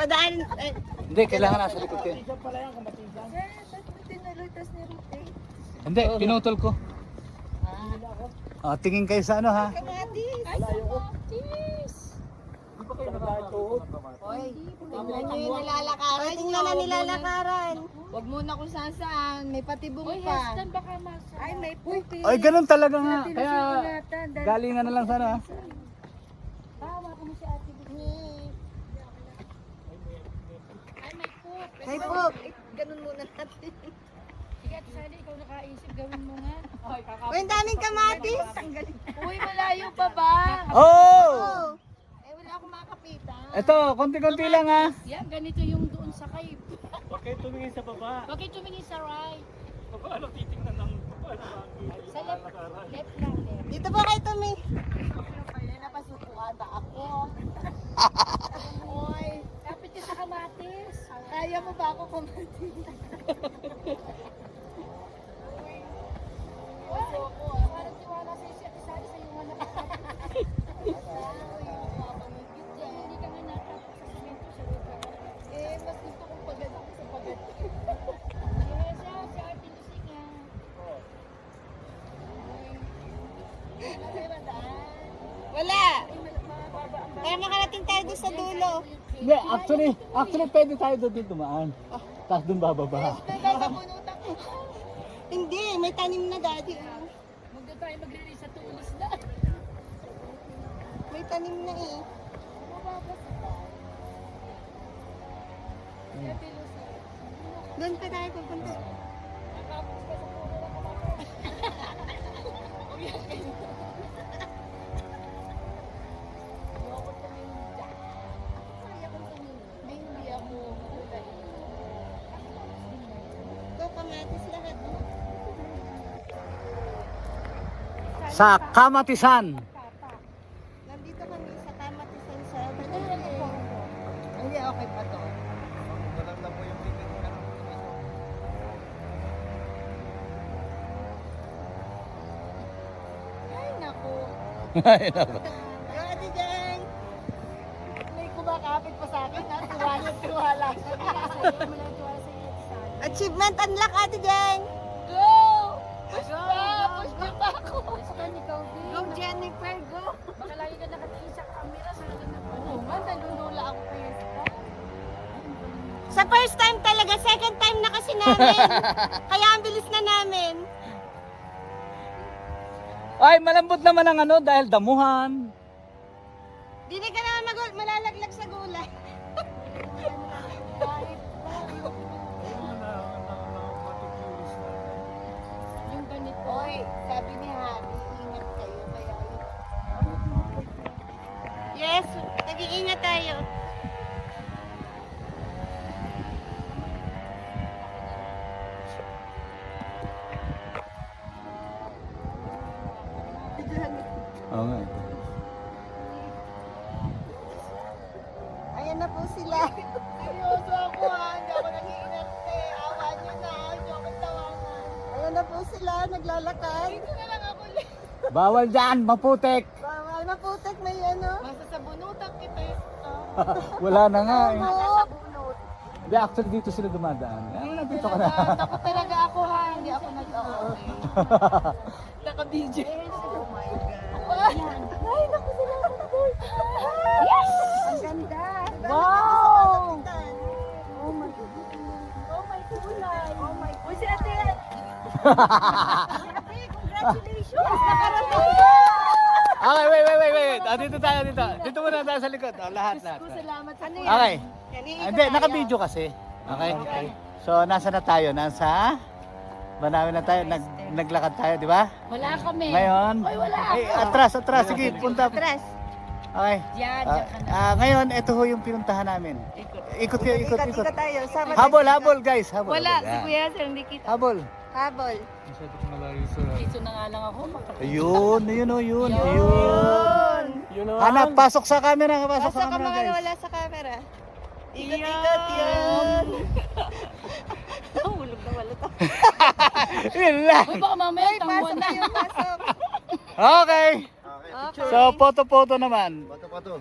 Padaan. Hindi, kailangan nasa likod kayo. Hindi, pinutol ko. Tingin kayo sa ano ha? Kamatis. Ay, kamatis. Hoy, tingnan nyo yung nilalakaran. Tingnan na nilalakaran. Huwag muna kung saan. May patibong pa. Ay, may puti. Ay, ganun talaga nga. Kaya galingan na lang sana ha. May pop. Ganun muna natin. Sige, Sally, ikaw nakaisip, gawin mo nga. Uy, ang daming kamatis. Uy, malayo pa ba? Oh! Eh, wala akong makapitan. Ito, konti-konti lang ha. Yan, ganito yung doon sa cave. Huwag kayo tumingin sa baba. Bakit tumingin sa right? Paano titingnan ng Sa left lang, left. Dito ba kayo tumi? Kaya napasukuan ba ako? Oy, Kapit ka sa kamatis. kaya mo ba ako kumatis? Parang tiwala sa isya, Sally, sa yung anak ko. Hindi ka nga natapos sa semento, sa lugar. Eh, mas gusto kong pagod sa pagod. Yes, si Ate Lucy nga. Wala! Kaya makarating tayo doon sa dulo. Hindi, actually pwede tayo doon dumaan. Tapos doon bababa. Hindi, may tanim na daddy. Magda tayo magre-race sa tulis na. May tanim na eh. Doon pa tayo pupunta. Ito, kamatis lahat. Sa Kamatisan. Nandito kami sa Kamatisan sa Hindi, okay pa to. Walang labo yung tingin mo. Ay, naku. Ay, nako. Yung Ate Jeng. May kumakapit pa sa akin. Tiwala. Achievement unlock, Ate Jeng. Go! Push pa ako. Basta ikaw din. Go, Jennifer, go. Baka lagi ka nakatingin sa camera sa lagang ng pulungan. Nalulula ako kayo. Sa first time talaga, second time na kasi namin. Kaya ang bilis na namin. Ay, malambot naman ang ano dahil damuhan. Dili ka naman malalaglag sa gulay. Yung ganito. Oy, sabi ni Habi, ingat kayo. Kaya yes, nag-iingat tayo. Oo nga. Ayan na po sila. Seryoso ako ha, hindi ako nag-iingat eh. Awa nyo na, hindi ako tawanan. Ayan na po sila, naglalakad. Dito na lang ako ulit. Bawal dyan, maputek. Bawal maputek, may ano. Basta sa bunutan kita ito. Wala na nga eh. Sa bunot. Hindi, actually dito sila dumadaan. Ano na, dito ka na. Takot talaga ako ha, hindi ako nag-okay. Naka-video. Oh my God. Ay, naku sila. Yes! Ang ganda. Wow! Oh my God. Oh my kulay. Oh my God. Uy, si Ate. Ate, congratulations. Nakarating. Okay, wait. Dito tayo, dito. Dito muna tayo sa likod. Lahat. Salamat sa ano Okay. yan. Hindi, naka-video kasi. Okay. So, nasa na tayo? Nasa Banawi na tayo. Naglakad tayo, di ba? Wala kami. Ngayon. Oy, wala ako. Atras. Sige, punta. Atras. Okay. Diyan ka na. Ngayon, ito ho yung pinuntahan namin. Ikot. Ikot tayo. Sama Habol, guys. Habol. Wala, Habol. si Kuya Sir, hindi kita. Habol. Habol. Dito na nga lang ako. Ayun. Yun. Hanap, pasok sa camera. Pasok Basta sa ka camera, mga guys. wala sa camera. Ikot yun. Hulog na wala to. Yun lang. Uy, baka mamaya Ay, tangwan pasok na. yun, pasok. Okay. Okay. So, photo naman. Pato.